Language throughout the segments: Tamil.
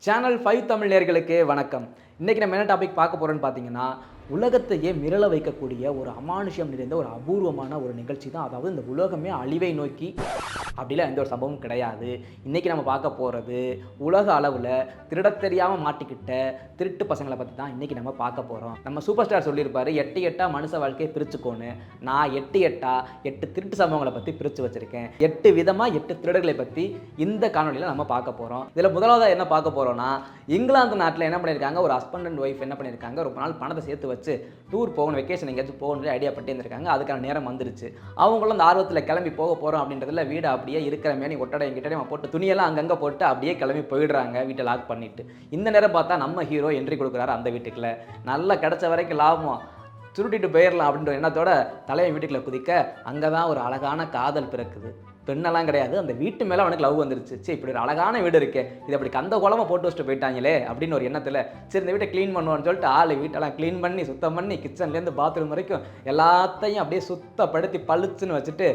சேனல் 5 தமிழ் நேயர்களுக்கு வணக்கம். இன்னைக்கு நம்ம என்ன டாபிக் பார்க்க போறோம்னு பார்த்தீங்கன்னா, உலகத்தையே மிரள வைக்கக்கூடிய ஒரு அமானுஷ்யம் நிறைந்த ஒரு அபூர்வமான ஒரு நிகழ்ச்சி தான். அதாவது இந்த உலகமே அழிவை நோக்கி அப்படிலாம் எந்த ஒரு சம்பவமும் கிடையாது. இன்னைக்கு நம்ம பார்க்க போறது உலக அளவுல திருடத் தெரியாம மாட்டிக்கிட்ட திருட்டு பசங்கள பத்தி தான் இன்னைக்கு நம்ம பார்க்க போறோம். நம்ம சூப்பர் ஸ்டார் சொல்லியிருப்பாரு, 8 8 மனுஷ வாழ்க்கையை பிரிச்சுக்கோன்னு. நான் 8 8 8 திருட்டு சம்பவங்களை பத்தி பிரிச்சு வச்சிருக்கேன். 8 விதமா 8 திருடர்களை பத்தி இந்த காணொலியில நம்ம பார்க்க போறோம். இதுல முதலாவதா என்ன பார்க்க போறோம்னா, இங்கிலாந்து நாட்டில் என்ன பண்ணியிருக்காங்க, ஒரு ஹஸ்பண்ட் அண்ட் ஒய்ஃப் என்ன பண்ணியிருக்காங்க, ரொம்ப நாள் பணத்தை சேர்த்து வச்சு டூர் போகணும், வெக்கேஷன் எங்கேயாச்சும் போகணும் ஐடியா பட்டு இருந்திருக்காங்க. அதுக்கான நேரம் வந்துருச்சு. அவங்களும் அந்த ஆர்வத்தில் கிளம்பி போக போகிறோம் அப்படின்றதுல வீடு அப்படியே இருக்கிற மேனி ஒட்டடை எங்கிட்ட போட்டு துணியெல்லாம் அங்கங்கே போட்டு அப்படியே கிளம்பி போயிடுறாங்க, வீட்டை லாக் பண்ணிட்டு. இந்த நேரம் பார்த்தா நம்ம ஹீரோ என்ட்ரி கொடுக்குறாரு அந்த வீட்டுக்குள்ள. நல்லா கிடைச்ச வரைக்கும் லாபம், சுருட்டிட்டு போயிடலாம் அப்படின்ற எண்ணத்தோட தலையை வீட்டுக்குள்ள குதிக்க அங்கே தான் ஒரு அழகான காதல் பிறக்குது. பெண்ணெல்லாம் கிடையாது, அந்த வீட்டு மேலே அவனுக்கு லவ் வந்துருச்சு. சரி, இப்படி ஒரு அழகான வீடு இருக்கே, இது அப்படி கந்த குளமாக போட்டு வச்சுட்டு போயிட்டாங்களே அப்படின்னு ஒரு எண்ணத்தில் சரி இந்த வீட்டை க்ளீன் பண்ணுவான்னு சொல்லிட்டு வீட்டெல்லாம் க்ளீன் பண்ணி சுத்தம் பண்ணி கிச்சன்லேருந்து பாத்ரூம் வரைக்கும் எல்லாத்தையும் அப்படியே சுத்தப்படுத்தி பளிச்சுன்னு வச்சுட்டு,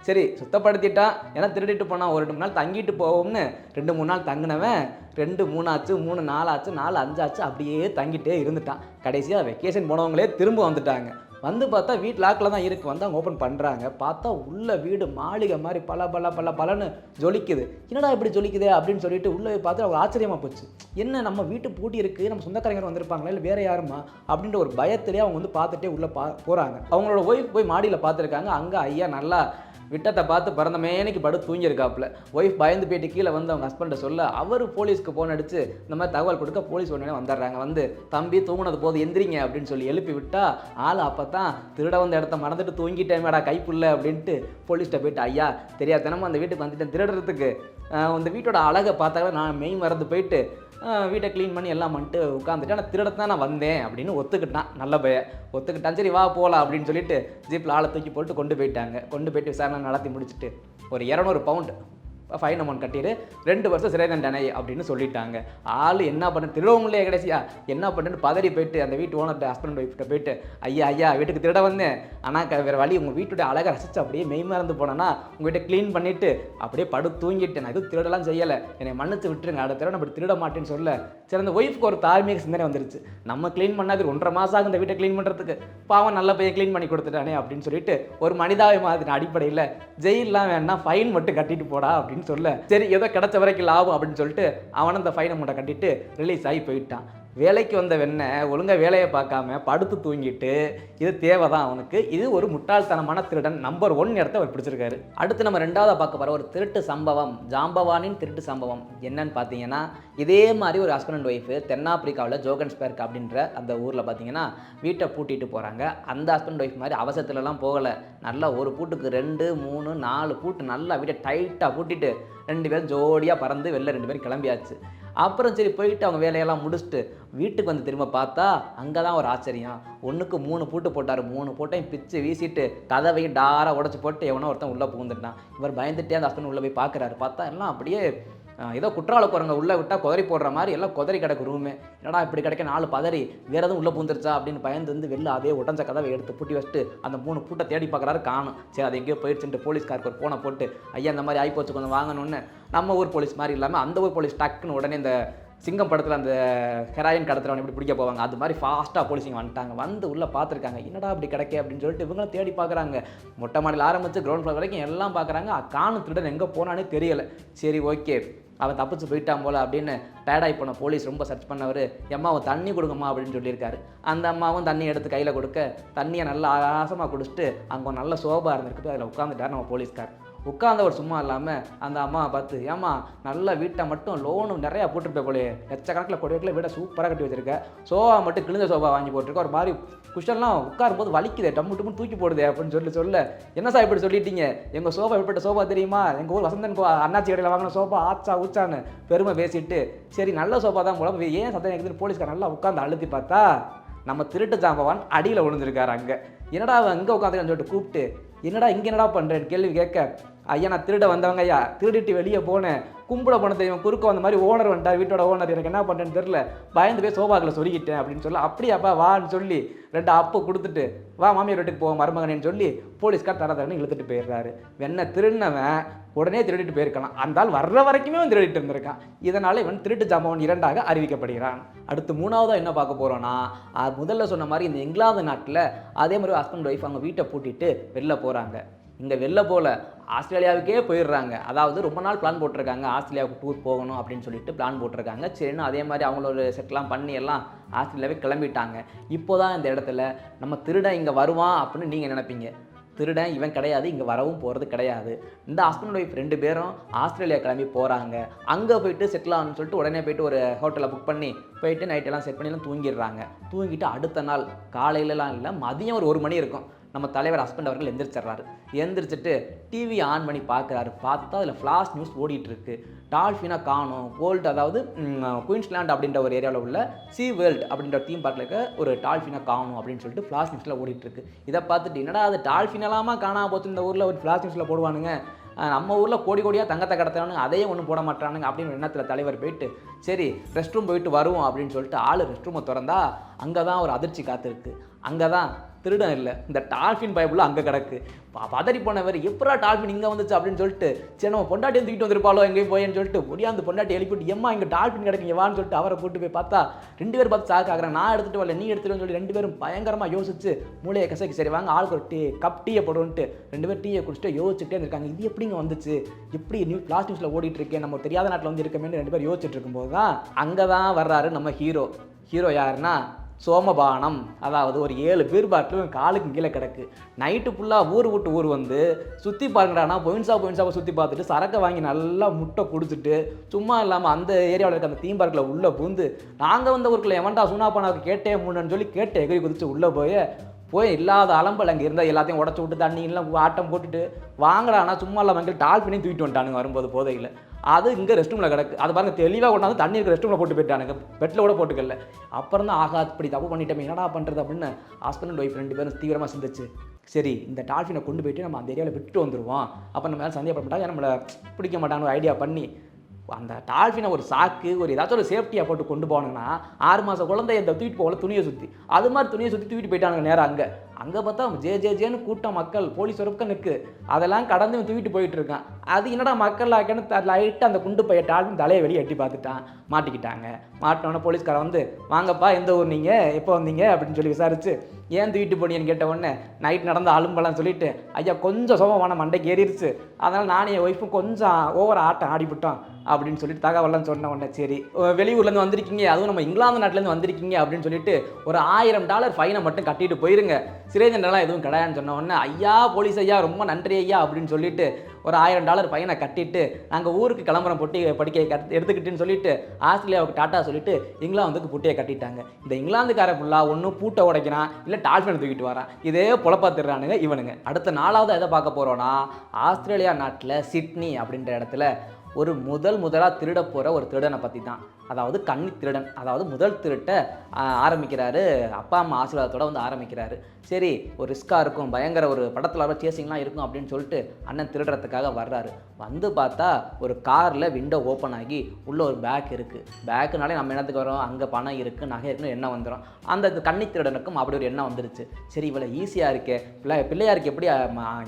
சரி சுத்தப்படுத்திட்டா ஏன்னா திருடிட்டு போனால் ஒரு 2 நாள் தங்கிட்டு போவோம்னு 2-3 நாள் தங்கினவன் 2 3 ஆச்சு, 3 4 ஆச்சு, 4 5 ஆச்சு, அப்படியே தங்கிட்டே இருந்துட்டான். கடைசியாக வெக்கேஷன் போனவங்களே திரும்ப வந்துட்டாங்க. வந்து பார்த்தா வீட்டு லாக்கில் தான் இருக்குது. வந்து அவங்க ஓப்பன் பண்ணுறாங்க. பார்த்தா உள்ள வீடு மாளிகை மாதிரி பலன்னு ஜொலிக்குது. என்னடா இப்படி ஜொலிக்குது அப்படின்னு சொல்லிட்டு உள்ளே பார்த்து அவங்க ஆச்சரியமாக போச்சு. என்ன நம்ம வீட்டு பூட்டி இருக்குது, நம்ம சொந்தக்காரங்க வந்திருப்பாங்களா இல்லை வேறு யாருமா அப்படின்ற ஒரு பயத்திலே அவங்க வந்து பார்த்துட்டே உள்ளே போகிறாங்க. அவங்களோட ஒய்ஃப் போய் மாடியில் பார்த்துருக்காங்க. அங்கே ஐயா நல்லா விட்டத்தை பார்த்து பிறந்த மேனைக்கு படுத்து தூங்கியிருக்காப்புல. ஒய்ஃப் பயந்து போயிட்டு கீழே வந்து அவங்க ஹஸ்பண்டை சொல்ல, அவர் போலீஸ்க்கு ஃபோன் அடித்து இந்த மாதிரி தகவல் கொடுக்க போலீஸ் உடனே வந்துடுறாங்க. வந்து தம்பி தூங்கினது போது எந்திரிங்க அப்படின்னு சொல்லி எழுப்பி விட்டா அப்போ தான் திருட வந்த இடத்த மறந்துட்டு தூங்கிட்டேன் கைப்புள்ள அப்படின்ட்டு போலீஸ்கிட்ட போயிட்டு, ஐயா தெரியாதனமா அந்த வீட்டுக்கு வந்துட்டேன் திருடுறதுக்கு, அந்த வீட்டோட அழகை பார்த்தாக்க நான் மெய் மறந்து போயிட்டு வீட்டை க்ளீன் பண்ணி எல்லாம் பண்ணிட்டு உட்காந்துட்டு ஆனால் திருடத்தான் நான் வந்தேன் அப்படின்னு ஒத்துக்கிட்டான். நல்ல ஒத்துக்கிட்டான். சரி வா போகலாம் அப்படின்னு சொல்லிட்டு ஜீப்பில் ஆளை தூக்கி போட்டு கொண்டு போயிட்டு விசாரணை நடத்தி முடிச்சுட்டு ஒரு 200 பவுண்டு ஃபைன் அமௌண்ட் கட்டிடு 2 வருஷம் சிறை தண்டனை அப்படின்னு சொல்லிட்டாங்க. என்ன பண்ண திருடவுங்களே கடைசியா என்ன பண்ணுன்னு பதறி போயிட்டு அந்த வீட்டு ஓனர்கிட்ட ஹஸ்பண்ட் ஒய்ஃப்கிட்ட போயிட்டு, ஐயா வீட்டுக்கு திருட வந்தேன், ஆனால் வேறு வழி உங்கள் வீட்டுடைய அழகை ரசித்து அப்படியே மெய்மறந்து போனேன்னா உங்கள் வீட்டை க்ளீன் பண்ணிவிட்டு அப்படியே தூங்கிட்டு நான் எதுவும் திருடலாம் செய்யலை, என்னை மன்னிச்சு விட்டுருங்க, அடுத்த தடவை நம்ம திருட மாட்டேன்னு சொல்ல. சரி அந்த ஒய்ஃப்க்கு ஒரு தார்மீக சிந்தனை வந்துருச்சு. நம்ம க்ளீன் பண்ணாது 1.5 மாதம் ஆகும் இந்த வீட்டை க்ளீன் பண்ணுறதுக்கு, பாவம் நல்ல பையன் க்ளீன் பண்ணி கொடுத்துட்டானே அப்படின்னு சொல்லிட்டு ஒரு மனிதாபிமானத்தின் அடிப்படையில் ஜெயிலெலாம் வேணாம் ஃபைன் மட்டும் கட்டிட்டு போடா அப்படின்னு சொல்ல, சரி ஏதோ கிடைச்ச வரைக்கும் லாபம் அப்படின்னு சொல்லிட்டு அவன் அந்த ஃபைனை மூட்டை கட்டிட்டு ரிலீஸ் ஆகி போயிட்டான். வேலைக்கு வந்த வெண்ணை ஒழுங்காக வேலையை பார்க்காம படுத்து தூங்கிட்டு, இது தேவைதான் அவனுக்கு. இது ஒரு முட்டாள்தனமான திருடன் நம்பர் 1 இடத்த அவர் பிடிச்சிருக்காரு. அடுத்து நம்ம 2ஆவதாக பார்க்க போகிற ஒரு திருட்டு சம்பவம், ஜாம்பவானின் திருட்டு சம்பவம் என்னன்னு பார்த்தீங்கன்னா, இதே மாதிரி ஒரு ஹஸ்பண்ட் அண்ட் ஒய்ஃபு தென்னாப்பிரிக்காவில் ஜோகன்ஸ்பர்க் அப்படின்ற அந்த ஊரில் பார்த்தீங்கன்னா வீட்டை பூட்டிட்டு போகிறாங்க. அந்த ஹஸ்பண்ட் ஒய்ஃப் மாதிரி அவசரத்துலலாம் போகலை. நல்லா ஒரு பூட்டுக்கு 2 3 4 பூட்டு நல்லா வீட்டை டைட்டாக பூட்டிட்டு 2 பேரும் ஜோடியாக பறந்து வெளில 2 பேரும் கிளம்பியாச்சு. அப்புறம் சரி போயிட்டு அவங்க வேலையெல்லாம் முடிச்சுட்டு வீட்டுக்கு வந்து திரும்ப பார்த்தா அங்கே தான் ஒரு ஆச்சரியம். 1க்கு 3 பூட்டு போட்டார். 3 பூட்டையும் பிச்சு வீசிட்டு கதவையும் டாராக உடச்சி போட்டு எவனோ ஒருத்தன் உள்ளே புகுந்துட்டான். இவர் பயந்துட்டே அந்த ஹஸ்பண்ட் உள்ளே போய் பார்க்குறாரு. பார்த்தா எல்லாம் அப்படியே ஏதோ குற்றால குரங்க உள்ளே விட்டால் குதறி போடுற மாதிரி எல்லாம் குதறி கிடக்கு ரூமே. என்னடா இப்படி கிடைக்க 4 பதறி வேறு எதுவும் உள்ளே பூந்துருச்சா அப்படின்னு பயந்து வந்து வெளில அதே உடஞ்ச கதவை எடுத்து பூட்டி வச்சுட்டு அந்த 3 பூட்டை தேடி பார்க்குறாரு, காணும். சரி அது எங்கேயோ போயிடுச்சுட்டு போலீஸ்காருக்கு ஒரு ஃபோனை போட்டு, ஐயா இந்த மாதிரி ஆகிப்போச்சு கொஞ்சம் வாங்கணுன்னு. நம்ம ஊர் போலீஸ் மாதிரி இல்லாமல் அந்த ஊர் போலீஸ் டக்குன்னு உடனே இந்த சிங்கம் படத்தில் அந்த ஹெராயின் கடத்துறவன் எப்படி பிடிக்க போவாங்க அது மாதிரி ஃபாஸ்ட்டாக போலீஸிங்க வந்துட்டாங்க. வந்து உள்ளே பார்த்துருக்காங்க, என்னடா அப்படி கிடைக்க அப்படின்னு சொல்லிட்டு இவங்களும் தேடி பார்க்குறாங்க. மொட்டை மாடியில் ஆரம்பித்து கிரவுண்ட் ஃப்ளோர் வரைக்கும் எல்லாம் பார்க்குறாங்க. காணும் திருடன் எங்கே போனானே தெரியலை. சரி ஓகே அவன் தப்பிச்சு போயிட்டான் போல் அப்படின்னு டயர்டாகி போன போலீஸ் ரொம்ப சர்ச் பண்ணவர், எம்மா அவன் தண்ணி கொடுங்கம்மா அப்படின்னு சொல்லியிருக்காரு. அந்த அம்மாவும் தண்ணி எடுத்து கையில் கொடுக்க தண்ணியை நல்லா ஆசமாக குடிச்சிட்டு அங்கே நல்ல சோபாக இருந்திருக்கு. அதில் உட்காந்துட்டார் நம்ம போலீஸ்கார். உட்காந்தவர் சும்மா இல்லாமல் அந்த அம்மாவை பார்த்து, ஏம்மா நல்ல வீட்டை மட்டும் லோனு நிறையா போட்டிருப்பேன் போலே, லட்சக்கணக்கில் கொடிக்கல வீட்டை சூப்பராக கட்டி வச்சிருக்கேன், சோபா மட்டும் கிழிஞ்ச சோபா வாங்கி போட்டிருக்கேன், ஒரு மாதிரி குஷன்லாம் உட்காரும் போது வலிக்குதே, டம்முன்னு தூக்கி போடுதே அப்படின்னு சொல்ல, என்ன சார் இப்படி சொல்லிட்டீங்க, எங்கள் சோபா எப்படிப்பட்ட சோபா தெரியுமா, எங்கள் ஊர் வசந்தன் அண்ணாச்சி கடையில் வாங்கின சோபா ஆச்சா ஊச்சான்னு பெருமை பேசிட்டு, சரி நல்ல சோபா தான் போல ஏன் சத்தம் கேட்குதுன்னு போலீஸ்கார் நல்லா உட்காந்து அழுத்தி பார்த்தா நம்ம திருட்டு ஜாம்பவான் அடியில் விழுந்திருக்காரு. அங்கே என்னடா அவன் அங்கே உட்காந்துருக்கான்னு சொல்லிட்டு கூப்பிட்டு, என்னடா இங்கே என்னடா பண்ணுறேன்னு கேள்வி கேட்க, ஐயா நான் திருட வந்தவங்க ஐயா, திருடிட்டு வெளியே போனேன், கும்பிட போன தெரியும், குறுக்க வந்த மாதிரி ஓனர் வந்துட்டார், வீட்டோட ஓனர், எனக்கு என்ன பண்ணுறேன்னு தெரில, பயந்து போய் சோபாக்கில் சொருகிட்டேன் அப்படின்னு சொல்ல, அப்படியாப்பா வான்னு சொல்லி 2 அப்பு கொடுத்துட்டு வா மாமியார் வீட்டுக்கு போவோம் மருமகனேன்னு சொல்லி போலீஸ்கார் தரன்னு இழுத்துட்டு போயிடுறாரு. வெண்ணை திருடினவன் உடனே திருடிட்டு போயிருக்கலாம், அந்த ஆள் வர்ற வரைக்குமே அவன் திருடிட்டு இருந்திருக்கான். இதனால் இவன் திருட்டு ஜாம்பவன் 2ஆக அறிவிக்கப்படுகிறான். அடுத்து 3ஆவதாக என்ன பார்க்க போகிறோன்னா, முதல்ல சொன்ன மாதிரி இந்த இங்கிலாந்து நாட்டில் அதே மாதிரி ஹஸ்பண்ட் ஒய்ஃப் அவங்க வீட்டை பூட்டிட்டு வெளில போகிறாங்க. இங்கே வெளில போல ஆஸ்திரேலியாவுக்கே போயிடுறாங்க. அதாவது ரொம்ப நாள் பிளான் போட்டிருக்காங்க, ஆஸ்திரேலியாவுக்கு டூர் போகணும் அப்படின்னு சொல்லிட்டு பிளான் போட்டிருக்காங்க. சரின்னு அதே மாதிரி அவங்களோட செட்லாம் பண்ணி எல்லாம் ஆஸ்திரேலியாவே கிளம்பிட்டாங்க. இப்போ தான் இந்த இடத்துல நம்ம திருடன் இங்கே வருவான் அப்படின்னு நீங்கள் நினைப்பீங்க. திருடன் இவன் கிடையாது, இங்கே வரவும் போகிறது கிடையாது. இந்த ஹஸ்பண்ட் ஒய்ஃப் 2 பேரும் ஆஸ்திரேலியா கிளம்பி போகிறாங்க. அங்கே போயிட்டு செட்டில் ஆகணும்னு சொல்லிட்டு உடனே போயிட்டு ஒரு ஹோட்டலை புக் பண்ணி போயிட்டு நைட்டெல்லாம் செட் பண்ணிலாம் தூங்கிடுறாங்க. தூங்கிட்டு அடுத்த நாள் காலையிலலாம் இல்லை, மதியம் ஒரு 1 மணி இருக்கும், நம்ம தலைவர் ஹஸ்பண்ட் அவர்கள் எந்திரிச்சிட்றாரு. எந்திரிச்சிட்டு டிவி ஆன் பண்ணி பார்க்குறாரு. பார்த்தா அதில் ஃப்ளாஷ் நியூஸ் ஓடிட்டுருக்கு. டால்ஃபினை காணும், வேர்ல்டு அதாவது குயின்ஸ்லாண்ட் அப்படின்ற ஒரு ஏரியாவில் உள்ள சீ வேர்ல்டு அப்படின்ற தீம் பார்க்கில் இருக்க ஒரு டால்ஃபினை காணும் அப்படின்னு சொல்லிட்டு ஃப்ளாஷ் நியூஸில் ஓடிட்டுருக்கு. இதை பார்த்துட்டு என்னடா அது டால்ஃபினெல்லாமா காணாமல் போச்சு இந்த ஊரில், ஒரு ஃப்ளாஷ் நியூஸில் போடுவானுங்க, நம்ம ஊரில் கோடி கோடியாக தங்கத்தை கடத்தானுங்க, அதையும் ஒன்றும் போட மாட்டானுங்க அப்படின்னு எண்ணத்தில் தலைவர் போயிட்டு சரி ரெஸ்ட் ரூம் போயிட்டு வருவோம் அப்படின்னு சொல்லிட்டு ஆள் ரெஸ்ட் ரூமை திறந்தா அங்கே தான் ஒரு அதிர்ச்சி காத்திருக்கு. அங்கே தான் திருடன் இல்லை, இந்த டால்ஃபின் பைபிள் அங்கே கிடக்கு. பதறி போனவர் எப்படா டால்ஃபின் இங்கே வந்துச்சு அப்படின்னு சொல்லிட்டு சரி நம்ம பொண்டாட்டி தூக்கிட்டு வந்திருப்பாளோ எங்கேயும் போயேன்னு சொல்லிட்டு ஒடியாந்து பொண்டாட்டி எழுப்பிட்டு எம்மா இங்கே டால்ஃபின் கிடைக்குங்க வான்னு சொல்லிட்டு அவரை கூட்டு போய் பார்த்தா 2 பேர் பார்த்து சாக்கு ஆகிறாங்க. நான் எடுத்துகிட்டு வரல நீ எடுத்துகிட்டு சொல்லி 2 பேரும் பயங்கரமாக யோசிச்சு மூளையை கசக்கி சரி வாங்க ஆளுக்கு ஒரு கப் டீயை போடுவோன்ட்டு 2 பேர் டீயை குடிச்சிட்டு யோசிச்சுட்டே இருக்காங்க. இது எப்படிங்க வந்துச்சு, எப்படி ஃப்ளாஷ் நியூஸில் ஓடிட்டு இருக்கேன், நம்ம தெரியாத நாட்டில் வந்து இருக்கமேன்னு 2 பேர் யோசிச்சுட்டு இருக்கும்போது தான் அங்கே தான் வர்றாரு நம்ம ஹீரோ. ஹீரோ யாருன்னா சோமபானம். அதாவது ஒரு 7 பீர் பாட்டிலும் காலுக்கு கீழே கிடக்கு. நைட்டு ஃபுல்லாக ஊர் விட்டு ஊர் வந்து சுற்றி பாருங்கடானா பொயின்ஸாவை சுற்றி பார்த்துட்டு சரக்கை வாங்கி நல்லா முட்டை குடிச்சிட்டு சும்மா இல்லாமல் அந்த ஏரியாவில் இருக்க அந்த தீம் பார்க்கில் உள்ளே பூந்து நாங்கள் வந்த ஊருக்குள்ள எவன்டா சுனாப்பானாவுக்கு கேட்டே முன்னு சொல்லி கேட்டு எகிரி குதிச்சு உள்ளே போய் இல்லாத அலம்பல் அங்கே இருந்தால் எல்லாத்தையும் உடச்சி விட்டு தண்ணியெல்லாம் ஆட்டம் போட்டுட்டு வாங்கடானா சும்மா இல்லாமல் டால்ஃபினையும் தூக்கிட்டு வந்துட்டானுங்க வரும்போது போதையில். அது இங்கே ரெஸ்ட் ரூமில் கிடக்கு. அது பாருங்கள் தெளிவாக கொண்டாந்து தண்ணி இருக்கிற ரெஸ்ட் ரூமில் போட்டு போயிட்டானுங்க, பெட்டில் கூட போட்டுக்கல. அப்புறம் தான் ஆகா இப்படி தப்பு பண்ணிட்டோமே என்னடா பண்ணுறது அப்படின்னு ஹஸ்பண்ட் ஒய்ஃப் 2 பேரும் தீவிரமாக சிந்திச்சு சரி இந்த டால்ஃபினை கொண்டு போயிட்டு நம்ம அந்த ஏரியாவில் விட்டுட்டு வந்துடுவோம், அப்போ நம்ம மேலே சந்தேகப்பட மாட்டாங்க, நம்மளை பிடிக்க மாட்டான்னு ஒரு ஐடியா பண்ணி அந்த டால்ஃபினை ஒரு சாக்கு ஒரு ஏதாச்சும் ஒரு சேஃப்டியாக போட்டு கொண்டு போனாங்கன்னா 6 மாத குழந்தை இந்த தூக்கிட்டு போகல துணியை சுற்றி அது மாதிரி துணியை சுற்றி தூக்கிட்டு போயிட்டானுங்க நேராக. அங்கே பார்த்தா ஜேன்னு கூட்டம் மக்கள் போலீஸ் ஒருக்க நிற்கு அதெல்லாம் கடந்து தூக்கிட்டு போயிட்டு இருக்கான். அது என்னடா மக்கள் ஆக்கன்னு லைட்டாக அந்த குண்டு பைய டால்ஃபின் தலையை வெளியே எட்டி பார்த்துட்டான். மாட்டிக்கிட்டாங்க. மாட்டினோடனே போலீஸ்காரன் வந்து வாங்கப்பா எந்த ஊர் நீங்கள் எப்போ வந்தீங்க அப்படின்னு சொல்லி விசாரிச்சு ஏன் தூக்கிட்டு போனீங்கன்னு கேட்ட உடனே நைட் நடந்த அலும்பெல்லாம் சொல்லிட்டு ஐயா கொஞ்சம் சோகமான மண்டைக்கு ஏறிடுச்சு, அதனால் நானும் என் ஒய்ஃபும் கொஞ்சம் ஓவர் ஆட்டம் ஆடிவிட்டோம் அப்படின்னு சொல்லிட்டு தகவலாம் சொன்ன உடனே சரி வெளியூர்லேருந்து வந்திருக்கீங்க, அதுவும் நம்ம இங்கிலாந்து நாட்டிலேருந்து வந்திருக்கீங்க அப்படின்னு சொல்லிட்டு ஒரு $1000 ஃபைனை மட்டும் கட்டிட்டு போயிருங்க, சிறை தண்டனைலாம் எதுவும் கிடையாதுன்னு சொன்ன உடனே ஐயா போலீஸ் ஐயா ரொம்ப நன்றி ஐயா அப்படின்னு சொல்லிட்டு ஒரு $1000 ஃபைனை கட்டிட்டு நாங்கள் ஊருக்கு கிளம்புறோம் பொட்டி படிக்க எடுத்துக்கிட்டுன்னு சொல்லிட்டு ஆஸ்திரேலியாவுக்கு டாட்டா சொல்லிட்டு இங்கிலாந்துக்கு புட்டியை கட்டிட்டாங்க. இந்த இங்கிலாந்துக்கார ஃபுல்லாக ஒன்றும் பூட்டை உடைக்கிறான் இல்லை டால்ஃபினை தூக்கிட்டு வரான், இதே பொழப்பாத்துறானுங்க இவனுங்க. அடுத்த 4வது எதை பார்க்க போகிறோன்னா ஆஸ்திரேலியா நாட்டில் சிட்னி அப்படின்ற இடத்துல ஒரு முதலாக திருட போகிற ஒரு திருடனை பற்றி தான். அதாவது கன்னி திருடன். அதாவது முதல் திருட்டை ஆரம்பிக்கிறாரு அப்பா அம்மா ஆசீர்வாதத்தோடு வந்து ஆரம்பிக்கிறாரு. சரி ஒரு ரிஸ்க்காக இருக்கும், பயங்கர ஒரு படத்தில் வர சேசிங்லாம் இருக்கும் அப்படின்னு சொல்லிட்டு அண்ணன் திருடுறதுக்காக வர்றாரு. வந்து பார்த்தா ஒரு காரில் விண்டோ ஓப்பன் ஆகி உள்ளே ஒரு பேக் இருக்குது. பேக்குனாலே நம்ம என்னத்துக்கு வரோம், அங்கே பணம் இருக்குது நகை இருக்குன்னு எண்ணம் வந்துடும். அந்த கன்னி திருடனுக்கும் அப்படி ஒரு எண்ணம் வந்துருச்சு. சரி இவ்வளோ ஈஸியாக இருக்கே, பிள்ளையாருக்கு எப்படி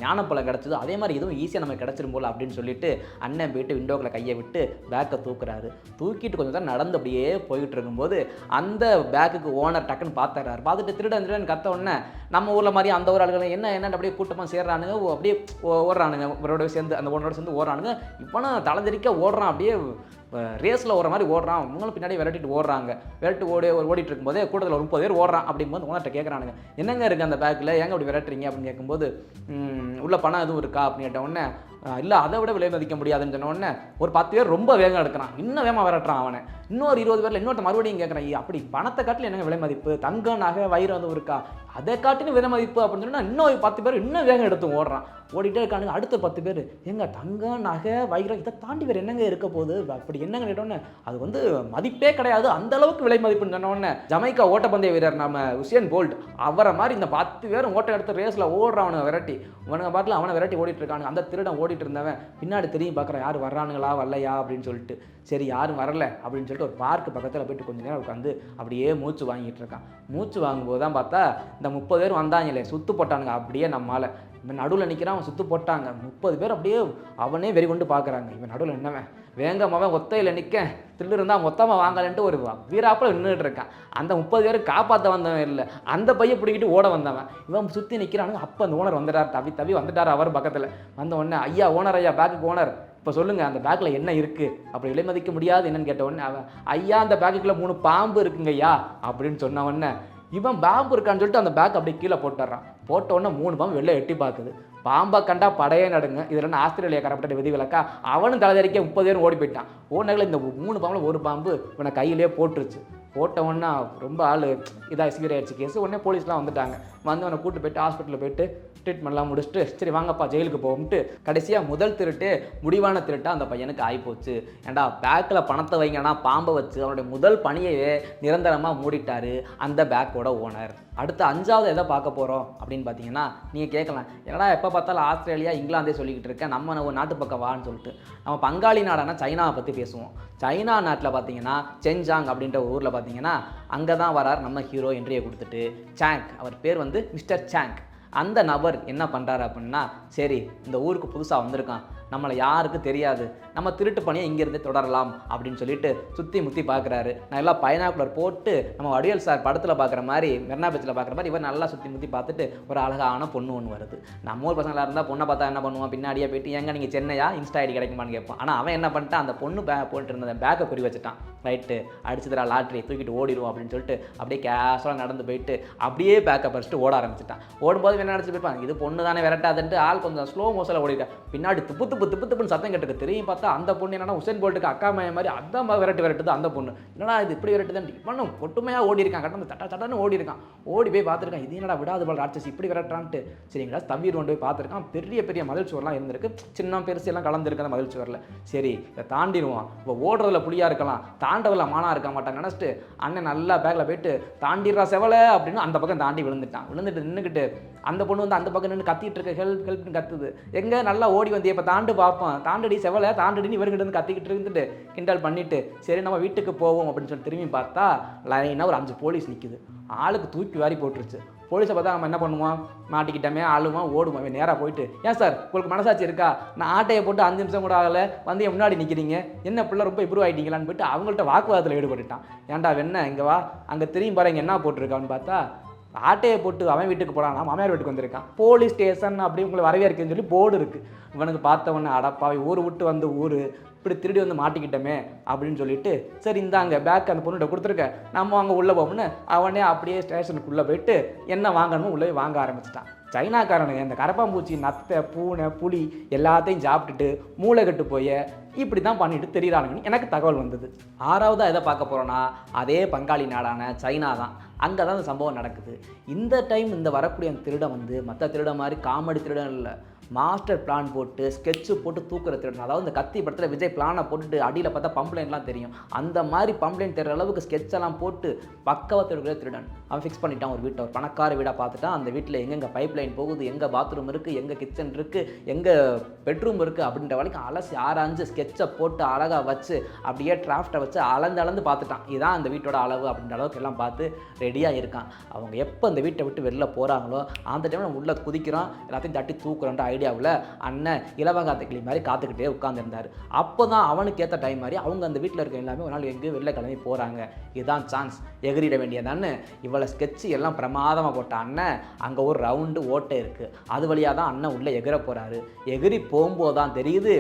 ஞானப்பழம் கிடச்சதோ அதே மாதிரி இதுவும் ஈஸியாக நமக்கு கிடச்சிரும் போல் அப்படின்னு சொல்லிட்டு அண்ணன் போயிட்டு விண்டோக்களை கையை விட்டு பேக்கை தூக்குறாரு. தூக்கிட்டு கொஞ்சம் தான் நடந்து அப்படியே போயிட்டு இருக்கும்போது அந்த பேக்குக்கு ஓனர் டக்குன்னு பார்த்துறாரு. பார்த்துட்டு திருடன் கத்த உடனே நம்ம ஊரில் மாதிரி அந்த ஒரு ஆளுகள் என்ன அப்படியே கூட்டமாக சேர்றானுங்க, அப்படியே ஓடுறானுங்க, இவரோட சேர்ந்து அந்த ஓனரோட சேர்ந்து ஓடுறானுங்க. இப்போனா தலைஞ்சரிக்க ஓடுறான், அப்படியே ரேஸில் ஓடுற மாதிரி ஓடுறான். அவங்களும் பின்னாடி விரட்டிட்டு ஓடுறாங்க. ஓடிட்டு இருக்கும்போதே கூட்டத்தில் ஒரு 30 பேர் ஓடுறான். அப்படிங்கும்போது ஓனர்கிட்ட கேட்குறானுங்க என்னங்க இருக்குது அந்த பேக்கில், ஏங்க அப்படி விரட்டுறீங்க அப்படின்னு கேட்கும்போது உள்ள பணம் எதுவும் இருக்கா அப்படின்னு கேட்ட உடனே இல்லை அதை விட விலை மதிக்க முடியாதுன்னு சொன்ன உடனே ஒரு 10 பேர் ரொம்ப வேகம் எடுக்கிறான், இன்னும் வேகமாக விரட்டுறான் அவனை. இன்னொரு 20 பேரில் இன்னொருத்த மறுபடியும் கேட்குறான் அப்படி பணத்தை காட்டில் என்னங்க விலை மதிப்பு, தங்கம் நகை வயிறு அதுவும் இருக்கா, அதை காட்டிலும் விலை மதிப்பு அப்படின்னு சொன்னால் இன்னும் 10 பேர் இன்னும் வேகம் எடுத்து ஓடுறான். ஓடிட்டே இருக்கானுங்க. அடுத்த 10 பேர் எங்க தங்கம் நகை வைரம் இதை தாண்டி வேறு என்னங்க இருக்க போகுது, அப்படி என்னங்க கேட்டோன்னே அது வந்து மதிப்பே கிடையாது, அந்த அளவுக்கு விலை மதிப்புன்னு சொன்னோடனே ஜமைக்கா ஓட்டப்பந்தய வீரர் நம்ம உசேன் போல்ட் அவரை மாதிரி இந்த 10 பேரும் ஓட்ட எடுத்து ரேஸில் ஓடுறவனை விரட்டி அவனுங்க பாட்டில் அவனை விரட்டி ஓடிட்டு இருக்கானுங்க. அந்த திருடன் ஓடிட்டு இருந்தவன் பின்னாடி திரும்பி பார்க்குறான் யார் வர்றானுங்களா வரலையா அப்படின்னு சொல்லிட்டு. சரி யாரும் வரல அப்படின்னு சொல்லிட்டு ஒரு பார்க்கு பக்கத்தில் போயிட்டு கொஞ்சம் நேரம் உட்காந்து அப்படியே மூச்சு வாங்கிட்டு இருக்கான். மூச்சு வாங்கும்போது தான் பார்த்தா இந்த 30 பேர் வந்தாங்களே சுத்து போட்டானுங்க அப்படியே நம்மால். இவன் நடுவில் நிற்கிறான், அவன் சுத்து போட்டாங்க 30 பேர் அப்படியே அவனே வெறி கொண்டு பார்க்குறாங்க. இவன் நடுவில் என்னவன் வேங்கமாவன் ஒத்தையில் நிற்க திருடு இருந்தால் மொத்தமாக வாங்கலன்ட்டு ஒரு வீராப்பில் நின்றுட்டு இருக்கான். அந்த 30 பேர் காப்பாற்ற வந்தவன் இல்லை, அந்த பையை பிடிக்கிட்டு ஓட வந்தவன். இவன் சுற்றி நிற்கிறானுங்க. அப்போ அந்த ஓனர் வந்துட்டார், தவி வந்துட்டார். அவர் பக்கத்தில் வந்த உடனே ஐயா ஓனர், ஐயா பேக்குக்கு ஓனர், இப்போ சொல்லுங்கள் அந்த பேக்கில் என்ன இருக்குது அப்படி விலை மதிக்க முடியாது என்னன்னு கேட்ட உடனே அவன் ஐயா அந்த பேக்குக்குள்ளே 3 பாம்பு இருக்குங்க ஐயா அப்படின்னு சொன்ன உடனே இவன் பாம்பு இருக்கான்னு சொல்லிட்டு அந்த பேக் அப்படியே கீழே போட்டுறான். போட்ட உடனே 3 பாம்பு வெளில எட்டி பார்க்குது. பாம்பை கண்டா படையே நடுங்க. இதில் ஆஸ்திரேலியா கரப்பட்ட விதிவிலக்கா அவனும் தலைதறிக்க 30 பேரும் ஓடி போயிட்டான். ஓடினால இந்த 3 பாம்பில் ஒரு பாம்பு இவனை கையிலே போட்டுருச்சு. போட்ட உடனே ரொம்ப ஆள் இதாக சிவியர் ஆயிடுச்சு கேஸ். உடனே போலீஸ்லாம் வந்துட்டாங்க. வந்து அவனை கூப்பிட்டு போயிட்டு ஹாஸ்பிட்டலில் போயிட்டு ட்ரீட்மெண்ட்லாம் முடிச்சுட்டு சரி வாங்கப்பா ஜெயிலுக்கு போகும்ட்டு கடைசியாக முதல் திருட்டு முடிவான திருட்டா அந்த பையனுக்கு ஆகிப்போச்சு. ஏன்டா பேக்கில் பணத்தை வைங்கன்னா பாம்பை வச்சு அவனுடைய முதல் பணியையே நிரந்தரமாக மூடிட்டாரு அந்த பேக்கோட ஓனர். அடுத்த 5வது எதை பார்க்க போகிறோம் அப்படின்னு பார்த்தீங்கன்னா நீங்கள் கேட்கலாம் ஏன்னா எப்போ பார்த்தாலும் ஆஸ்திரேலியா இங்கிலாந்தே சொல்லிக்கிட்டு இருக்கேன், நம்ம ஒரு நாட்டு பக்கம் வான்னு சொல்லிட்டு. நம்ம பங்காளி நாடான சைனாவை பற்றி பேசுவோம். சைனா நாட்டில் பார்த்தீங்கன்னா சென்ஜாங் அப்படின்ற ஊரில் பார்த்தீங்கன்னா அங்கே தான் வரார் நம்ம ஹீரோ என்ட்ரியை கொடுத்துட்டு. சாங் அவர் பேர் வந்து மிஸ்டர் சாங். அந்த நபர் என்ன பண்ணுறாரு அப்படின்னா சரி இந்த ஊருக்கு புதுசாக வந்திருக்கான், நம்மளை யாருக்கு தெரியாது, நம்ம திருட்டு பணியை இங்கேருந்து தொடரலாம் அப்படின்னு சொல்லிட்டு சுற்றி முற்றி பார்க்குறாரு. நல்லா பைனாக்குலர் போட்டு நம்ம வடிவேல் சார் படத்தில் பார்க்குற மாதிரி மெர்னா பீச்சில் பார்க்குற மாதிரி இவர் நல்லா சுற்றி முற்றி பார்த்துட்டு ஒரு அழகான பொண்ணு ஒன்று வருது. நம்ம ஊர் பசங்களாக இருந்தால் பொண்ணை பார்த்தா என்ன பண்ணுவான், பின்னாடியே போயிட்டு எங்கே நீங்கள் சென்னையா இன்ஸ்டா ஐடி கிடைக்குமான்னு கேட்பான். ஆனால் அவன் என்ன பண்ணிட்டான், அந்த பொண்ணு போட்டு இருந்த பேக்கை குறி வச்சுட்டான். ரைட்டு அடிச்சுதுரா லாட்ரி தூக்கிட்டு ஓடிடுவோம் அப்படின்னு சொல்லிட்டு அப்படியே கேஷுவலாக நடந்து போயிட்டு அப்படியே பேக்கை பறிச்சுட்டு ஓட ஆரம்பிச்சிட்டான். ஓடும்போது என்ன நினச்சி போயிருப்பான், இது பொண்ணு தானே விரட்டாதுன்ட்டு ஆள் கொஞ்சம் ஸ்லோ மோஷனில் ஓடிட்டான். பின்னாடி துப்பு துப்புன்னு சத்தம் கேட்டுக்கு திரும்பி பார்த்தா அந்த பொண்ணு என்னன்னா உசேன் போல்ட்டுக்கு அக்கா மைய மாதிரி அதான் விரட்டுது அந்த பொண்ணு. என்னடா இது இப்படி விரட்டுதான் இவனும் ஒட்டுமையாக ஓடி இருக்கான், கட்டணம் சட்டன்னு ஓடி இருக்கான். ஓடி போய் பார்த்துருக்கான், இது என்னடா விடாது போல் ராட்சசி இப்படி விரட்டுறான்ட்டு. சரிங்களா தம்பீர் கொண்டு போய் பார்த்துருக்கான். பெரிய பெரிய மதில் சுவர்லாம் இருந்திருக்கு, சின்ன பெருசு எல்லாம் கலந்துருக்கு அந்த மதில் சுவரில். சரி இதை தாண்டிடுவான், இப்போ ஓடுறதுல புளியாக இருக்கலாம் தாண்டதில் மானா இருக்க மாட்டான் நினச்சிட்டு அண்ணன் நல்லா பேக்கில் போயிட்டு தாண்டிடுறா செவலை அப்படின்னு அந்த பக்கம் தாண்டி விழுந்துட்டான். விழுந்துட்டு நின்றுக்கிட்டு அந்த பொண்ணு வந்து அந்த பக்கம் நின்று கத்திட்டு இருக்க ஹெல்ப்னு கத்துது. எங்கே நல்லா ஓடி வந்து இப்போ தாண்டு பார்ப்பான், தாண்டடி செவலை தாண்டடின்னு இவர்கிட்ட வந்து கத்திக்கிட்டு இருந்துட்டு கிண்டல் பண்ணிட்டு சரி நம்ம வீட்டுக்கு போவோம் அப்படின்னு சொல்லி திரும்பி பார்த்தா லைனாக ஒரு 5 போலீஸ் நிற்குது. ஆளுக்கு தூக்கி வாரி போட்டுருச்சு. போலீஸை பார்த்தா நம்ம என்ன பண்ணுவோம், மாட்டிக்கிட்டோமே ஆளுவோம் ஓடுவோம். நேராக போயிட்டு ஏன் சார் உங்களுக்கு மனசாட்சி இருக்கா, நான் ஆட்டையை போட்டு 5 நிமிஷம் கூட ஆகலை வந்து என் முன்னாடி நிற்கிறீங்க, என்ன பிள்ளை ரொம்ப இம்ப்ரூவ் ஆகிட்டீங்களான்னு போயிட்டு அவங்கள்ட்ட வாக்குவாதத்தில் ஈடுபட்டுட்டான். ஏன்டா வெண்ண இங்கே வா, அங்கே திரும்பி பாருங்க என்ன போட்டிருக்கான்னு பார்த்தா ஆட்டையை போட்டு அவன் வீட்டுக்கு போகிறான், மாமியார் வீட்டுக்கு வந்திருக்கான். போலீஸ் ஸ்டேஷன் அப்படி உங்களை வரவேற்குன்னு சொல்லி போர்டு இருக்குது. இவனுக்கு பார்த்தவொன்னே அடப்பாவை ஊர் விட்டு வந்து ஊர் இப்படி திருடி வந்து மாட்டிக்கிட்டோமே அப்படின்னு சொல்லிட்டு சரி இந்தாங்க பேக் அந்த பொண்ணுகிட்ட கொடுத்துருக்க நம்ம அங்கே உள்ளே போகணும்னு அவனே அப்படியே ஸ்டேஷனுக்குள்ளே போயிட்டு என்ன வாங்கணுமோ உள்ளே வாங்க ஆரம்பிச்சிட்டான். சைனாக்காரனுங்க இந்த கரப்பாம்பூச்சி நத்தை பூனை புலி எல்லாத்தையும் சாப்பிட்டுட்டு மூளை கட்டு போய் இப்படி தான் பண்ணிட்டு தெரியுறானுங்கன்னு எனக்கு தகவல் வந்தது. 6வதாக எதை பார்க்க போகிறோன்னா அதே பங்காளி நாடான சைனா தான். அங்கே தான் இந்த சம்பவம் நடக்குது. இந்த டைம் இந்த வரக்கூடிய அந்த திருடன் வந்து மற்ற திருடன் மாதிரி காமெடி திருடன் இல்லை, மாஸ்டர் பிளான் போட்டு ஸ்கெட்சு போட்டு தூக்குற திருடன். அதாவது இந்த கத்தி படத்தில் விஜய் பிளானை போட்டுட்டு அடியில் பார்த்தா பம்ப்ளைன்லாம் தெரியும், அந்த மாதிரி பம்ப்ளைன் தெரிகிற அளவுக்கு ஸ்கெட்செல்லாம் போட்டு பக்கவத்தை எடுக்கிற திருடன். அவன் ஃபிக்ஸ் பண்ணிட்டான் ஒரு வீட்டை, ஒரு பணக்கார வீடாக பார்த்துட்டான். அந்த வீட்டில் எங்கெங்கே பைப் லைன் போகுது, எங்கே பாத்ரூம் இருக்குது, எங்கே கிச்சன் இருக்குது, எங்கே பெட்ரூம் இருக்குது அப்படின்ற வரைக்கும் அலசி ஆராய்ஞ்சு ஸ்கெட்சை போட்டு அழகாக வச்சு அப்படியே டிராஃப்டை வச்சு அளந்து பார்த்துட்டான். இதுதான் அந்த வீட்டோட அளவு அப்படின்ற அளவுக்கு எல்லாம் பார்த்து ரெடியாக இருக்கான். அவங்க எப்போ அந்த வீட்டை விட்டு வெளில போகிறாங்களோ அந்த டைமில் நம்ம உள்ளே குதிக்கிறோம், எல்லாத்தையும் தட்டி தூக்குறோன்ற ஐடியாவில் அண்ணன் இலவகாத்த கிளி மாதிரி காத்துக்கிட்டே உட்காந்துருந்தார். அப்போ தான் அவனுக்கு ஏற்ற டைம் மாதிரி அவங்க அந்த வீட்டில் இருக்க எல்லாமே ஒரு நாள் எங்கேயும் வெளில கிளம்பி போகிறாங்க. இதுதான் சான்ஸ், எகிரிட வேண்டியதான்னு இவ்வளோ ஸ்கெட்சு எல்லாம் பிரமாதமாக போட்ட அண்ணன் அங்கே ஒரு ரவுண்டு ஓட்டை இருக்குது, அது வழியாக தான் அண்ணன் உள்ளே எகிர போகிறாரு. எகிரி போகும்போது தான் தெரியுது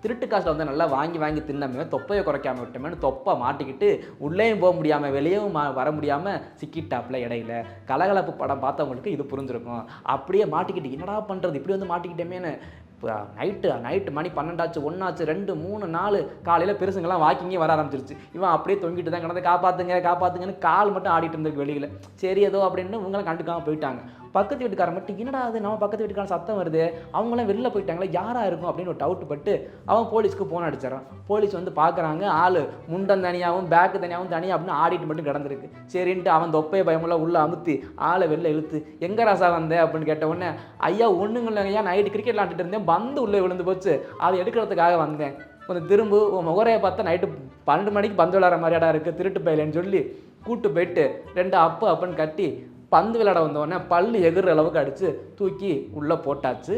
திருட்டு காசில் வந்து நல்லா வாங்கி தின்னமே தொப்பையை குறைக்காமல் விட்டோமேனு தொப்பை மாட்டிக்கிட்டு உள்ளேயும் போக முடியாமல் வெளியவும் வர முடியாமல் சிக்கிட்டாப்பில் இடையில. கலகலப்பு படம் பார்த்தவங்களுக்கு இது புரிஞ்சிருக்கும். அப்படியே மாட்டிக்கிட்டு என்னடா பண்ணுறது இப்படி வந்து மாட்டிக்கிட்டேமேனு இப்போ நைட்டு மணி 12 1 2 3 4 காலையில் பெருசுங்கெல்லாம் வாக்கிங்கே வர ஆரம்பிச்சிருச்சு. இவன் அப்படியே தொங்கிட்டு தான் கிடந்து காப்பாற்றுங்கன்னு கால் மட்டும் ஆடிட்டு இருந்திருக்கு வெளியில். சரி ஏதோ அப்படின்னு இவங்களாம் கண்டுக்காமல் போயிட்டாங்க. பக்கத்து வீட்டுக்காரன் மட்டும் என்னடா அது நம்ம பக்கத்து வீட்டுக்காரன் சத்தம் வருது, அவங்களாம் வெளில போயிட்டாங்களே யாராக இருக்கும் அப்படின்னு ஒரு டவுட் பட்டு அவன் போலீஸ்க்கு ஃபோன் அடிச்சிடறான். போலீஸ் வந்து பார்க்குறாங்க, ஆள் முண்டம் தனியாகவும் பேக்கு தனியாகவும் தனியாக அப்படின்னு ஆடிட்டு மட்டும் கிடந்திருக்கு. சரின்ட்டு அவன் தொப்பையை பயமெல்லாம் உள்ளே அமுத்தி ஆளை வெளில இழுத்து எங்கே ராசா வந்தேன் அப்படின்னு கேட்ட உடனே, ஐயா ஒன்றுங்க இல்லைங்கய்யா, நைட்டு கிரிக்கெட் விளாண்டுட்டு இருந்தேன், பந்து உள்ளே விழுந்து போச்சு, அதை எடுக்கிறதுக்காக வந்தேன், கொஞ்சம் திரும்ப முகரையை பார்த்தா நைட்டு 12 மணிக்கு பந்து விளாட்ற மாதிரியாடா இருக்குது, திருட்டு பயிலன்னு சொல்லி கூட்டு போயிட்டு 2 அப்பன்னு கட்டி பந்து விளையாட வந்தோடனே பல்லு எகிற அளவுக்கு அடித்து தூக்கி உள்ளே போட்டாச்சு.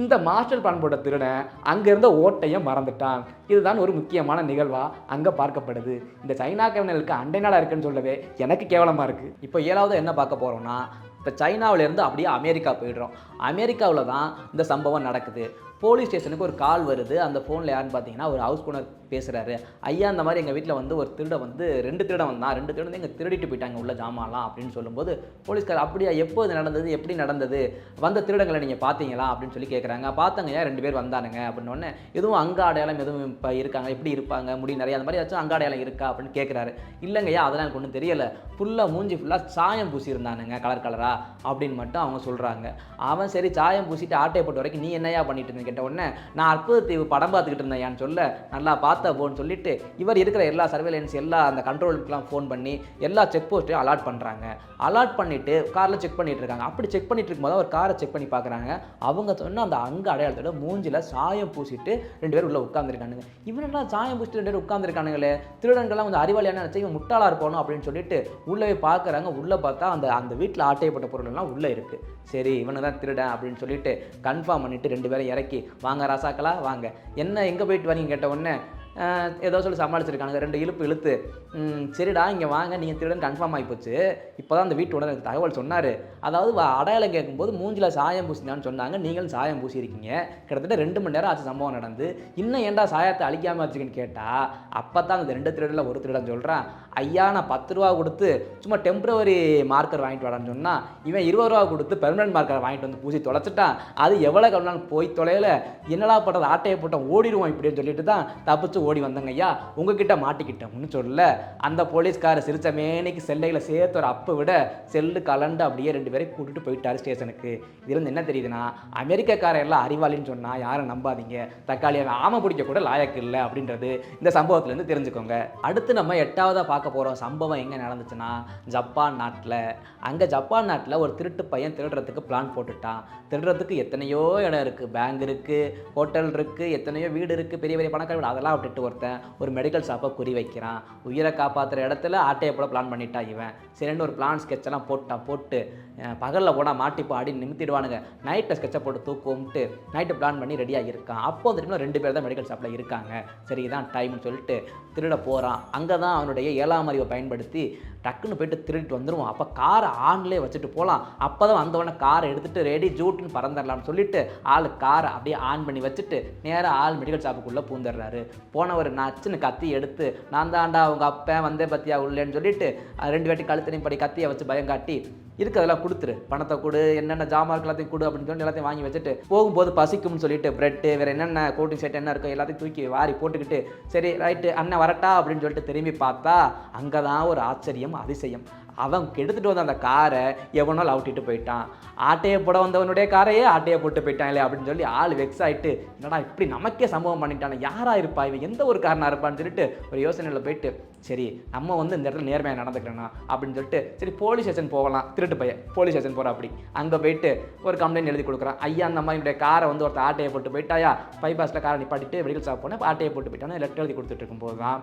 இந்த மாஸ்டர் பிளான் போட்ட திருடன் அங்கேருந்த ஓட்டையை மறந்துட்டான். இதுதான் ஒரு முக்கியமான நிகழ்வாக அங்கே பார்க்கப்படுது. இந்த சைனா கவிஞர்களுக்கு அண்டை நாடாக இருக்குன்னு சொல்லவே எனக்கு கேவலமாக இருக்குது. இப்போ 7வது என்ன பார்க்க போகிறோம்னா, இப்போ சைனாவிலேருந்து அப்படியே அமெரிக்கா போயிடுறோம். அமெரிக்காவில் தான் இந்த சம்பவம் நடக்குது. போலீஸ் ஸ்டேஷனுக்கு ஒரு கால் வருது. அந்த ஃபோனில் யாருன்னு பார்த்தீங்கன்னா ஒரு ஹவுஸ் ஓனர் பேசுகிறாரு. ஐயா இந்த மாதிரி எங்கள் வீட்டில் வந்து ஒரு திருடன் வந்து 2 திருடன் வந்தான், 2 திருடன் எங்கள் திருடிட்டு போயிட்டாங்க உள்ள ஜாமான்லாம் அப்படின்னு சொல்லும்போது, போலீஸ்கார் அப்படியா, எப்போ இது நடந்தது, எப்படி நடந்தது, வந்த திருடங்களை நீங்கள் பார்த்தீங்களா அப்படின்னு சொல்லி கேட்குறாங்க. பார்த்தாங்கய்யா 2 பேர் வந்தானுங்க அப்படின்னோடனே, எதுவும் அங்க அடையாளம் எதுவும் இப்போ இருக்காங்க, எப்படி இருப்பாங்க, முடி நிறைய அந்த மாதிரி ஏதாச்சும் அங்க அடையாளம் இருக்கா அப்படின்னு கேட்குறாரு. இல்லைங்கய்யா அதெல்லாம் எனக்கு ஒன்றும் தெரியலை, ஃபுல்லாக மூஞ்சி ஃபுல்லாக சாயம் பூசி இருந்தானுங்க கலர் கலராக அப்படின்னு மட்டும் அவங்க சொல்கிறாங்க. அவன் சரி சாயம் பூசிட்டு ஆட்டையை போட்ட வரைக்கும் நீ என்னையா பண்ணிட்டு இருந்தேன் கேட்ட உடனே, நான் அற்புதத்தீவு படம் பார்த்துக்கிட்டு இருந்தேன் சொல்ல, நல்லா பார்த்தா போன்னு சொல்லிட்டு இவர் இருக்கிற எல்லா சர்வேலன்ஸ் எல்லா அந்த கண்ட்ரோலுக்குலாம் ஃபோன் பண்ணி எல்லா செக் போஸ்ட்டையும் அலாட் பண்ணுறாங்க. அலாட் பண்ணிவிட்டு காரில் செக் பண்ணிட்டு இருக்காங்க. அப்படி செக் பண்ணிட்டு இருக்கும்போது ஒரு காரை செக் பண்ணி பார்க்குறாங்க. அவங்க சொன்ன அந்த அங்க அடையாளத்தோட மூஞ்சில் சாயம் பூசிட்டு 2 பேர் உள்ளே உட்காந்துருக்கானுங்க. இவனெல்லாம் சாயம் பூசிட்டு 2 பேர் உட்காந்துருக்கானுங்களே, திருடன்கள்லாம் வந்து அறிவாளியான நினச்சி இவன் முட்டாளாக இருப்பானோ அப்படின்னு சொல்லிட்டு உள்ளே பார்க்குறாங்க. உள்ளே பார்த்தா அந்த வீட்டில் ஆட்டையப்பட்ட பொருள்லாம் உள்ளே இருக்குது. சரி இவனு தான் திருடன் அப்படின்னு சொல்லிட்டு கன்ஃபார்ம் பண்ணிவிட்டு 2 பேரும் இறக்கி, வாங்க ராசாக்களா வாங்க, என்ன எங்கே போயிட்டு வரீங்க கேட்ட உடனே ஏதோ சொல்லி சமாளிச்சிருக்கானுங்க. 2 இழுப்பு இழுத்து, சரிடா இங்கே வாங்க, நீங்கள் திருடன் கன்ஃபார்ம் ஆகிப்போச்சு, இப்போ தான் அந்த வீட்டோட எனக்கு தகவல் சொன்னார், அதாவது அடையாளம் கேட்கும்போது மூஞ்சில் சாயம் பூசினான்னு சொன்னாங்க, நீங்களும் சாயம் பூசியிருக்கீங்க, கிட்டத்தட்ட 2 மணி நேரம் ஆச்சு சம்பவம் நடந்து, இன்னும் ஏன்டா சாயத்தை அழிக்காமல் வச்சுக்கன்னு கேட்டால், அப்போ தான் அந்த 2 திருடனில் ஒரு திருடன் சொல்கிறான், ஐயா நான் 10 ரூபா கொடுத்து சும்மா டெம்பரவரி மார்க்கர் வாங்கிட்டு வரான்னு சொன்னால், இவன் 20 ரூபா கொடுத்து பெர்மனன்ட் மார்க்கர் வாங்கிட்டு வந்து பூசி தொலைச்சிட்டான், அது எவ்வளோ கவனம் போய் தொலையில், என்னடா போட்டது ஆட்டையை போட்டால் ஓடிடுவோம் இப்படின்னு சொல்லிட்டு தான் தப்பிச்சு ஓடி வந்தங்க ஐயா, உங்ககிட்ட மாட்டிக்கிட்டோம்னு சொல்ல, அந்த போலீஸ்கார சிரிச்ச மேனிக்கு செல்லையில் சேர்த்து ஒரு அப்பை விட செல்லு கலண்டு அப்படியே 2 பேரை கூட்டிட்டு போயிட்டாரு ஸ்டேஷனுக்கு. இதுல என்ன தெரியுதுன்னா, அமெரிக்காக்கார எல்லாம் அறிவாளின்னு சொன்னா யாரும் நம்பாதீங்க, தக்காளியை ஆமை பிடிக்க கூட லாயக்கு இல்லை அப்படின்றது இந்த சம்பவத்திலேருந்து தெரிஞ்சுக்கோங்க. அடுத்து நம்ம 8வதா பார்க்க போகிறோம் சம்பவம் எங்கே நடந்துச்சுன்னா, ஜப்பான் நாட்டில். அங்கே ஜப்பான் நாட்டில் ஒரு திருட்டு பையன் திருடுறதுக்கு பிளான் போட்டுட்டான். திருடுறதுக்கு எத்தனையோ இடம் இருக்குது, பேங்க் இருக்குது, ஹோட்டல் இருக்குது, எத்தனையோ வீடு இருக்குது, பெரிய பெரிய பணக்கார வீடு, அதெல்லாம் விட்டுட்டு ஒருத்தன் ஒரு மெடிக்கல் ஷாப்பை குறி வைக்கிறான். உயிரை காப்பாற்றுற இடத்துல ஆட்டையை போட பிளான் பண்ணிட்டான் இவன். சரின்னு ஒரு பிளான் ஸ்கெட்செல்லாம் போட்டு பகலில் போனால் மாட்டிப்போ ஆடி நிமித்திடுவானுங்க, நைட்டில் ஸ்கெட்சை போட்டு தூக்கும்ட்டு நைட்டு பிளான் பண்ணி ரெடியாக இருக்கான். அப்போ அந்த டைமில் 2 பேர் தான் மெடிக்கல் ஷாப்பில் இருக்காங்க. சரி இதான் டைம்னு சொல்லிட்டு திருட போகிறான். அங்கே தான் அவனுடைய 7ஆம் அறிவை பயன்படுத்தி டக்குன்னு போயிட்டு திருடிட்டு வந்துடுவான். அப்போ காரை ஆன்லேயே வச்சுட்டு போகலாம். அப்போ தான் வந்தவொடனே காரை எடுத்துகிட்டு ரெடி ஜூட்டுன்னு பறந்துடலாம்னு சொல்லிட்டு ஆள் காரை அப்படியே ஆன் பண்ணி வச்சுட்டு நேராக ஆள் மெடிக்கல் ஷாப்புக்குள்ளே பூந்துடுறாரு. போனவர் நச்சுன்னு கத்தி எடுத்து, நான் தாண்டா அவங்க அப்பன் வந்தே பத்தியா உள்ளேன்னு சொல்லிட்டு 2 வாட்டி கழுத்தனையும் படி கத்தியை வச்சு பயம் காட்டி, இருக்கிறதெல்லாம் கொடுத்துரு, பணத்தை கொடு, என்னென்ன ஜாமான் எல்லாத்தையும் கொடு அப்படின்னு சொல்லி எல்லாத்தையும் வாங்கி வச்சுட்டு போகும்போது பசிக்கும்னு சொல்லிட்டு பிரெட்டு வேறு என்னென்ன கோட்டிங் செட் என்ன இருக்கோ எல்லாத்தையும் தூக்கி வாரி போட்டுக்கிட்டு, சரி ரைட்டு அண்ணன் வரட்டா அப்படின்னு சொல்லிட்டு திரும்பி பார்த்தா அங்கே தான் ஒரு ஆச்சரியம் அதிசயம். அவன் எடுத்துகிட்டு வந்த அந்த காரை எவனோ அவுட்டிட்டு போயிட்டான். ஆட்டையை போட வந்தவனுடைய காரையே ஆட்டையை போட்டு போயிட்டான் இல்லையா அப்படின்னு சொல்லி ஆள் வெக்ஸ் ஆகிட்டு, என்னடா இப்படி நமக்கே சம்பவம் பண்ணிட்டானே, யாரா இருப்பா இவன், எந்த ஒரு காரணம் இருப்பான்னு சொல்லிட்டு ஒரு யோசனையில் போயிட்டு, சரி நம்ம வந்து இந்த இடத்துல நேர்மையாக நடந்துக்கிறேன்னா அப்படின்னு சொல்லிட்டு சரி போலீஸ் ஸ்டேஷன் போகலாம், திருட்டு பையன் போலீஸ் ஸ்டேஷன் போகிற அப்படி அங்கே போயிட்டு ஒரு கம்ப்ளைண்ட் எழுதி கொடுக்குறான். ஐயா அந்த மாதிரி என்னுடைய காரை வந்து ஒருத்தர் ஆட்டையை போட்டு போயிட்டாயா, பைபாஸில் காரை நிப்பாட்டிட்டு மெடிக்கல் ஷாப் போனேன், ஆட்டையை போட்டு போயிட்டானே லெட்டர் எழுதி கொடுத்துட்டு இருக்கும்போது தான்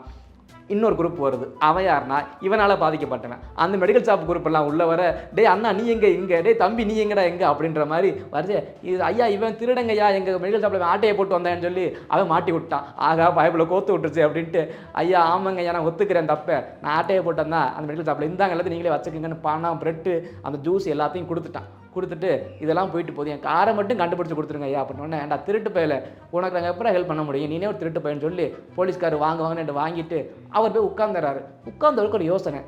இன்னொரு குரூப் வருது. அவன் யாருன்னா இவனால் பாதிக்கப்பட்டவன். அந்த மெடிக்கல் ஷாப் குரூப் எல்லாம் உள்ள வர, டே அண்ணா நீ எங்கே இங்கே, டே தம்பி நீ எங்கடா எங்கே அப்படின்ற மாதிரி வருது. இது ஐயா இவன் திருடங்கய்யா, எங்கள் மெடிக்கல் ஷாப்பில் ஆட்டையை போட்டு வந்தேன்னு சொல்லி அவன் மாட்டி விட்டான். ஆகா பயப்பில் கோத்து விட்டுருச்சு அப்படின்ட்டு, ஐயா ஆமாங்க ஐயா நான் ஒத்துக்கிறேன் தப்பை, நான் ஆட்டையை போட்டேன் தான் அந்த மெடிக்கல் ஷாப்பில் இருந்தாங்க, எல்லாத்தையும் நீங்களே வச்சுக்கோங்கன்னு பணம் பிரெட்டு அந்த ஜூஸ் எல்லாத்தையும் கொடுத்துட்டு இதெல்லாம் போயிட்டு போகுது, என் காரை மட்டும் கண்டுபிடிச்சி கொடுத்துருங்க ஐயா அப்படின்னு. ஏன்டா திருட்டு பையில உனக்கு நாங்கள் எப்போ ஹெல்ப் பண்ண முடியும், நீனே ஒரு திருட்டு பையன்னு சொல்லி போலீஸ்கார் வாங்குவாங்கன்னு வாங்கிட்டு அவர் போய் உட்காந்துறாரு. உட்கார்ந்தவருக்கு ஒரு யோசனை,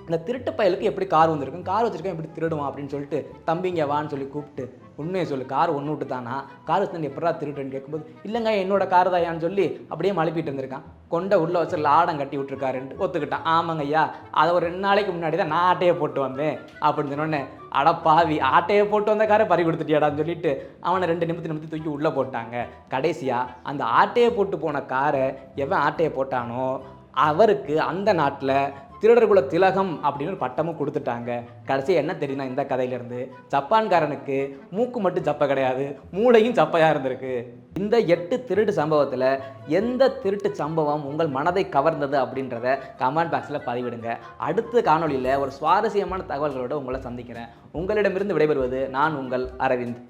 இந்த திருட்டு பயலுக்கு எப்படி கார் வந்திருக்கும், கார் வச்சிருக்கேன் எப்படி திருடுவான் அப்படின்னு சொல்லிட்டு, தம்பிங்க வான்னு சொல்லி கூப்பிட்டு உண்மையை சொல்லு, கார் ஒன்று விட்டு தானா, கார் வச்சு எப்படா திருட்டுன்னு கேட்கும்போது இல்லைங்க என்னோட கார் தாயான்னு சொல்லி அப்படியே மழுப்பிட்டு இருந்திருக்கான். கொண்ட உள்ள வச்சு லாடம் கட்டி விட்டுருக்காருன்ட்டு ஒத்துக்கிட்டான். ஆமாங்க ஐயா, அதை ஒரு 2 நாளைக்கு முன்னாடி தான் நான் ஆட்டையை போட்டு வந்தேன் அப்படின்னு சொன்னோடனே, அட பாவி ஆட்டையை போட்டு வந்த காரை பறி கொடுத்துட்டியாடான்னு சொல்லிட்டு அவனை 2 நிமித்தி தூக்கி உள்ளே போட்டாங்க. கடைசியாக அந்த ஆட்டையை போட்டு போன காரை எவன் ஆட்டையை போட்டானோ அவருக்கு அந்த நாட்டில் திருடர்குல திலகம் அப்படின்னு ஒரு பட்டமும் கொடுத்துட்டாங்க. கடைசி என்ன தெரியுமா இந்த கதையிலேருந்து, ஜப்பான்காரனுக்கு மூக்கு மட்டும் சப்பை கிடையாது, மூளையும் சப்பையாக இருந்திருக்கு. இந்த 8 திருட்டு சம்பவத்தில் எந்த திருட்டு சம்பவம் உங்கள் மனதை கவர்ந்தது அப்படின்றத கமெண்ட் பாக்ஸில் பதிவிடுங்க. அடுத்த காணொலியில் ஒரு சுவாரஸ்யமான தகவல்களோடு உங்களை சந்திக்கிறேன். உங்களிடமிருந்து விடைபெறுவது நான் உங்கள் அரவிந்த்.